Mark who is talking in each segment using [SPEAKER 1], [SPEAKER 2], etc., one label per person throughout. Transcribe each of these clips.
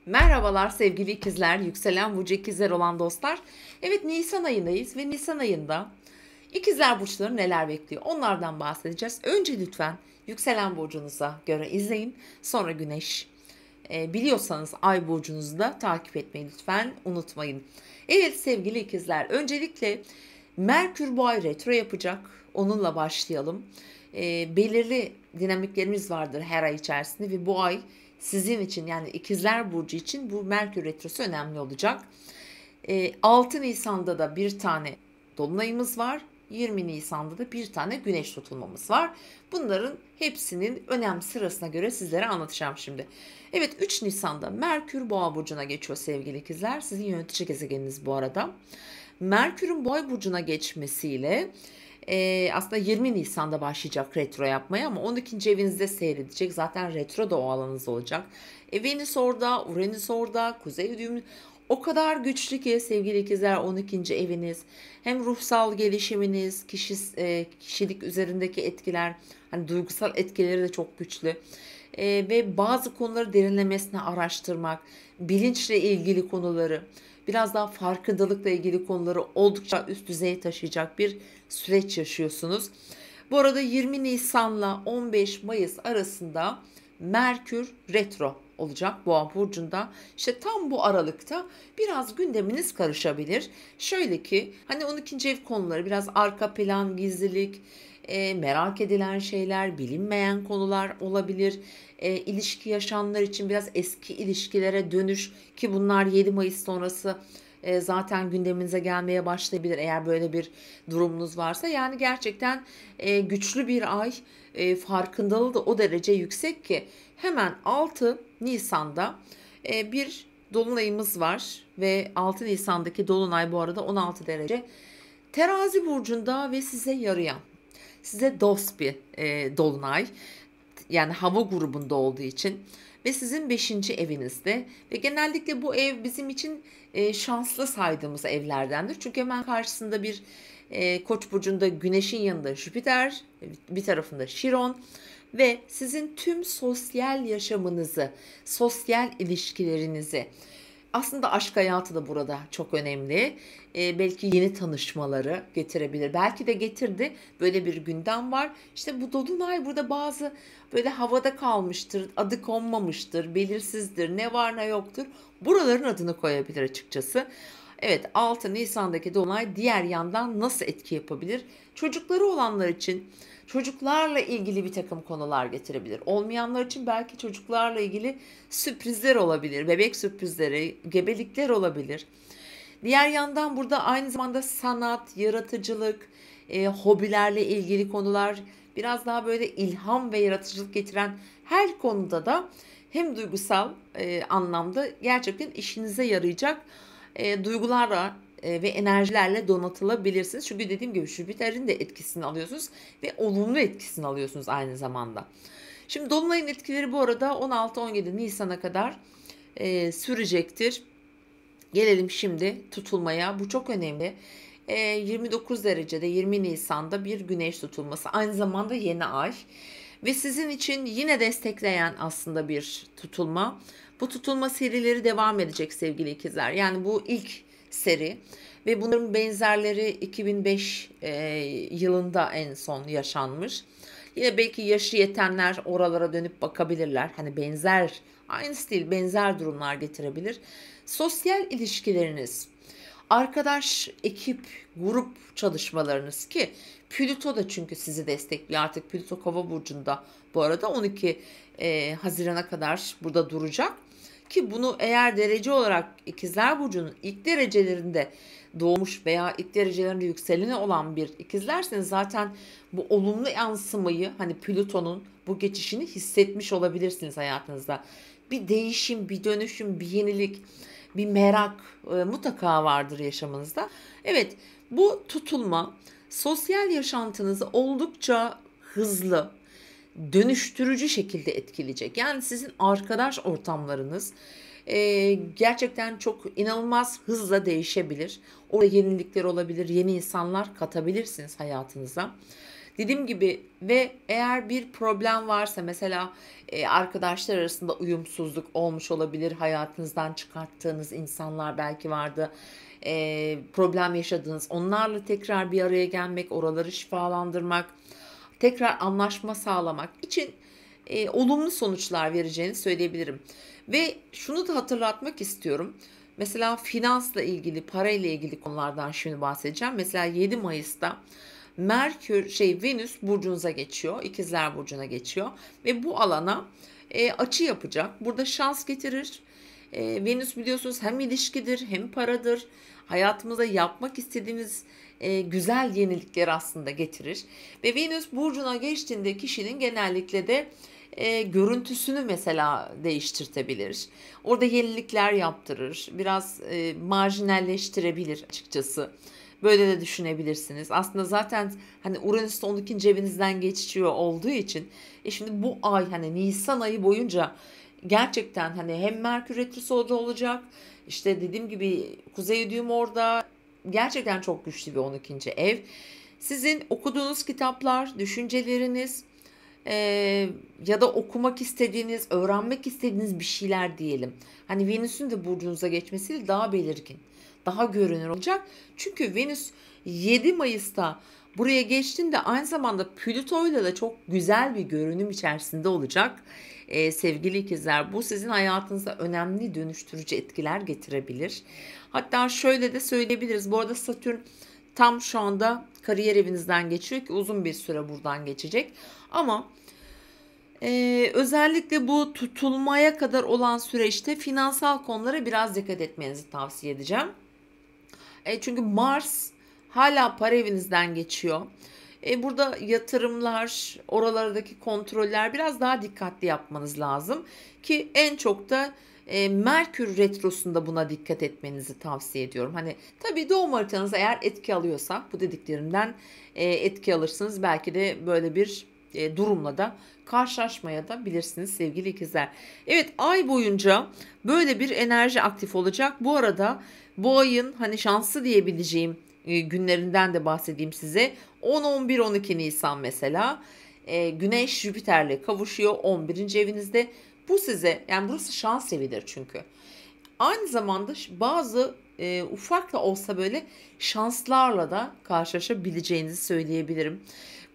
[SPEAKER 1] Merhabalar sevgili ikizler, yükselen burcu ikizler olan dostlar. Evet, Nisan ayındayız ve Nisan ayında ikizler burçları neler bekliyor? Onlardan bahsedeceğiz. Önce lütfen yükselen burcunuza göre izleyin. Sonra güneş. Biliyorsanız ay burcunuzu da takip etmeyi lütfen unutmayın. Evet sevgili ikizler, öncelikle Merkür bu ay retro yapacak. Onunla başlayalım. Belirli dinamiklerimiz vardır her ay içerisinde ve bu ay sizin için, yani ikizler burcu için bu Merkür retrosu önemli olacak. 6 Nisan'da da bir tane dolunayımız var. 20 Nisan'da da bir tane güneş tutulmamız var. Bunların hepsinin önem sırasına göre sizlere anlatacağım şimdi. Evet, 3 Nisan'da Merkür Boğa burcuna geçiyor sevgili ikizler. Sizin yönetici gezegeniniz bu arada. Merkür'ün Boğa burcuna geçmesiyle aslında 20 Nisan'da başlayacak retro yapmaya, ama 12. evinizde seyredecek. Zaten retro da o alanınızda olacak. Venüs orada, Uranüs orada, Kuzey düğümü o kadar güçlü ki sevgili ikizler 12. eviniz. Hem ruhsal gelişiminiz, kişilik üzerindeki etkiler, hani duygusal etkileri de çok güçlü. Ve bazı konuları derinlemesine araştırmak, bilinçle ilgili konuları, biraz daha farkındalıkla ilgili konuları oldukça üst düzeye taşıyacak bir süreç yaşıyorsunuz. Bu arada 20 Nisan'la 15 Mayıs arasında Merkür retro olacak Boğa burcunda. İşte tam bu aralıkta biraz gündeminiz karışabilir. Şöyle ki, hani 12. ev konuları biraz arka plan, gizlilik, merak edilen şeyler, bilinmeyen konular olabilir. İlişki yaşayanlar için biraz eski ilişkilere dönüş, ki bunlar 7 Mayıs sonrası zaten gündeminize gelmeye başlayabilir eğer böyle bir durumunuz varsa. Yani gerçekten güçlü bir ay, farkındalığı da o derece yüksek ki hemen 6 Nisan'da bir dolunayımız var ve 6 Nisan'daki dolunay bu arada 16 derece Terazi burcunda ve size yarayan, size dost bir dolunay, yani hava grubunda olduğu için ve sizin 5. evinizde ve genellikle bu ev bizim için şanslı saydığımız evlerdendir. Çünkü hemen karşısında bir Koç burcunda Güneş'in yanında Jüpiter, bir tarafında Şiron ve sizin tüm sosyal yaşamınızı, sosyal ilişkilerinizi, aslında aşk hayatı da burada çok önemli. Belki yeni tanışmaları getirebilir. Belki de getirdi. Böyle bir gündem var. İşte bu dolunay burada bazı böyle havada kalmıştır, adı konmamıştır, belirsizdir, ne var ne yoktur. Buraların adını koyabilir açıkçası. Evet, 6 Nisan'daki dolunay diğer yandan nasıl etki yapabilir? Çocukları olanlar için çocuklarla ilgili bir takım konular getirebilir. Olmayanlar için belki çocuklarla ilgili sürprizler olabilir. Bebek sürprizleri, gebelikler olabilir. Diğer yandan burada aynı zamanda sanat, yaratıcılık, hobilerle ilgili konular, biraz daha böyle ilham ve yaratıcılık getiren her konuda da hem duygusal anlamda gerçekten işinize yarayacak duygularla ve enerjilerle donatılabilirsiniz. Çünkü dediğim gibi Jüpiter'in de etkisini alıyorsunuz ve olumlu etkisini alıyorsunuz aynı zamanda. Şimdi dolunayın etkileri bu arada 16-17 Nisan'a kadar sürecektir. Gelelim şimdi tutulmaya. Bu çok önemli. 29 derecede 20 Nisan'da bir güneş tutulması. Aynı zamanda yeni ay. Ve sizin için yine destekleyen aslında bir tutulma. Bu tutulma serileri devam edecek sevgili ikizler. Yani bu ilk seri ve bunların benzerleri 2005 yılında en son yaşanmış. Yine belki yaşı yetenler oralara dönüp bakabilirler. Hani benzer, aynı stil, benzer durumlar getirebilir. Sosyal ilişkileriniz, arkadaş, ekip, grup çalışmalarınız, ki Plüto da çünkü sizi destekliyor. Artık Plüto Kova burcunda bu arada 12 Haziran'a kadar burada duracak. Ki bunu eğer derece olarak ikizler burcunun ilk derecelerinde doğmuş veya ilk derecelerinde yükseleni olan bir ikizlerseniz zaten bu olumlu yansımayı, hani Plüton'un bu geçişini hissetmiş olabilirsiniz hayatınızda. Bir değişim, bir dönüşüm, bir yenilik, bir merak mutlaka vardır yaşamınızda. Evet, bu tutulma sosyal yaşantınızı oldukça hızlı, dönüştürücü şekilde etkileyecek. Yani sizin arkadaş ortamlarınız gerçekten çok inanılmaz hızla değişebilir. Orada yenilikler olabilir, yeni insanlar katabilirsiniz hayatınıza. Dediğim gibi ve eğer bir problem varsa mesela arkadaşlar arasında uyumsuzluk olmuş olabilir. Hayatınızdan çıkarttığınız insanlar belki vardı. Problem yaşadığınız, onlarla tekrar bir araya gelmek, oraları şifalandırmak, tekrar anlaşma sağlamak için olumlu sonuçlar vereceğini söyleyebilirim. Ve şunu da hatırlatmak istiyorum. Mesela finansla ilgili, parayla ilgili konulardan şimdi bahsedeceğim. Mesela 7 Mayıs'ta Venüs burcunuza geçiyor. İkizler Burcu'na geçiyor. Ve bu alana açı yapacak. Burada şans getirir. Venüs biliyorsunuz hem ilişkidir hem paradır. Hayatımıza yapmak istediğimiz güzel yenilikleri aslında getirir. Ve Venüs burcuna geçtiğinde kişinin genellikle de görüntüsünü mesela değiştirtebilir. Orada yenilikler yaptırır. Biraz marjinalleştirebilir açıkçası. Böyle de düşünebilirsiniz. Aslında zaten hani Uranüs de 12. evinizden geçiyor olduğu için şimdi bu ay hani Nisan ayı boyunca gerçekten hani hem Merkür Retrosu olacak. İşte dediğim gibi Kuzey Düğüm orada gerçekten çok güçlü bir 12. ev. Sizin okuduğunuz kitaplar, düşünceleriniz ya da okumak istediğiniz, öğrenmek istediğiniz bir şeyler diyelim. Hani Venüs'ün de burcunuza geçmesiyle daha belirgin, daha görünür olacak. Çünkü Venüs 7 Mayıs'ta buraya geçtiğinde aynı zamanda Plüto'yla da çok güzel bir görünüm içerisinde olacak. Sevgili ikizler, bu sizin hayatınıza önemli dönüştürücü etkiler getirebilir. Hatta şöyle de söyleyebiliriz. Bu arada Satürn tam şu anda kariyer evinizden geçiyor ki uzun bir süre buradan geçecek. Ama özellikle bu tutulmaya kadar olan süreçte finansal konulara biraz dikkat etmenizi tavsiye edeceğim. Çünkü Mars hala para evinizden geçiyor. Burada yatırımlar, oralardaki kontroller biraz daha dikkatli yapmanız lazım. Ki en çok da Merkür Retrosu'nda buna dikkat etmenizi tavsiye ediyorum. Hani tabii doğum haritanız eğer etki alıyorsa bu dediklerimden etki alırsınız. Belki de böyle bir durumla da karşılaşmaya da bilirsiniz sevgili ikizler. Evet, ay boyunca böyle bir enerji aktif olacak. Bu arada bu ayın hani şanslı diyebileceğim günlerinden de bahsedeyim size. 10, 11, 12 Nisan mesela Güneş Jüpiter'le kavuşuyor 11. evinizde. Bu size yani burası şans evidir çünkü. Aynı zamanda bazı ufak da olsa böyle şanslarla da karşılaşabileceğinizi söyleyebilirim.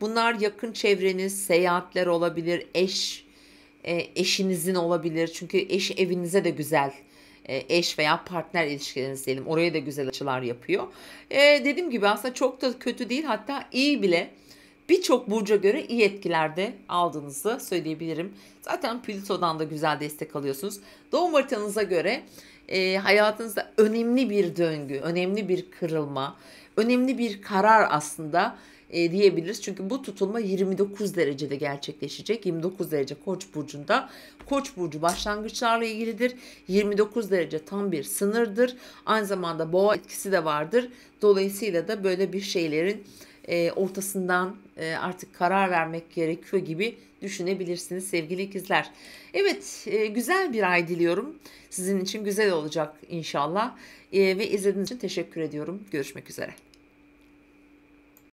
[SPEAKER 1] Bunlar yakın çevreniz, seyahatler olabilir, eşinizin olabilir. Çünkü eş evinize de güzel eş veya partner ilişkileriniz diyelim. Oraya da güzel açılar yapıyor. Dediğim gibi aslında çok da kötü değil, hatta iyi bile. Birçok burca göre iyi etkilerde aldığınızı söyleyebilirim. Zaten Plüto'dan da güzel destek alıyorsunuz. Doğum haritanıza göre hayatınızda önemli bir döngü, önemli bir kırılma, önemli bir karar aslında diyebiliriz. Çünkü bu tutulma 29 derecede gerçekleşecek. 29 derece Koç burcunda. Koç burcu başlangıçlarla ilgilidir. 29 derece tam bir sınırdır. Aynı zamanda boğa etkisi de vardır. Dolayısıyla da böyle bir şeylerin ortasından artık karar vermek gerekiyor gibi düşünebilirsiniz sevgili ikizler. Evet, güzel bir ay diliyorum. Sizin için güzel olacak inşallah. Ve izlediğiniz için teşekkür ediyorum. Görüşmek üzere.